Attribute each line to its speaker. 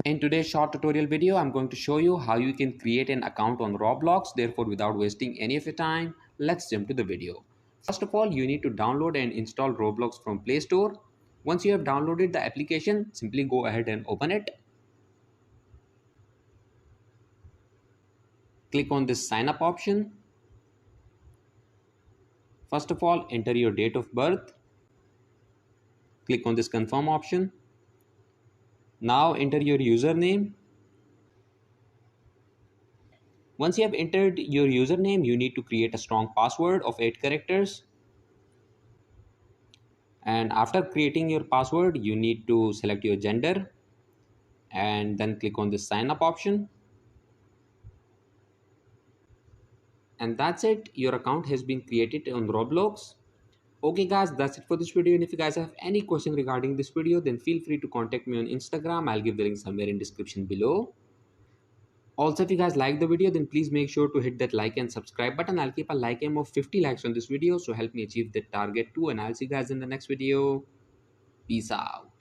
Speaker 1: In today's short tutorial video, I'm going to show you how you can create an account on Roblox. Therefore, without wasting any of your time, let's jump to the video. First of all, you need to download and install Roblox from Play Store. Once you have downloaded the application, simply go ahead and open it. Click on this sign up option. First of all, enter your date of birth. Click on this confirm option. Now enter your username. Once you have entered your username, you need to create a strong password of 8 characters. And after creating your password, you need to select your gender and then click on this sign up option. And that's it. Your account has been created on Roblox. Okay guys, that's it for this video. And if you guys have any question regarding this video, then feel free to contact me on Instagram. I'll give the link somewhere in description below. Also, if you guys like the video, then please make sure to hit that like and subscribe button. I'll keep a like aim of 50 likes on this video, so help me achieve that target too. And I'll see you guys in the next video. Peace out.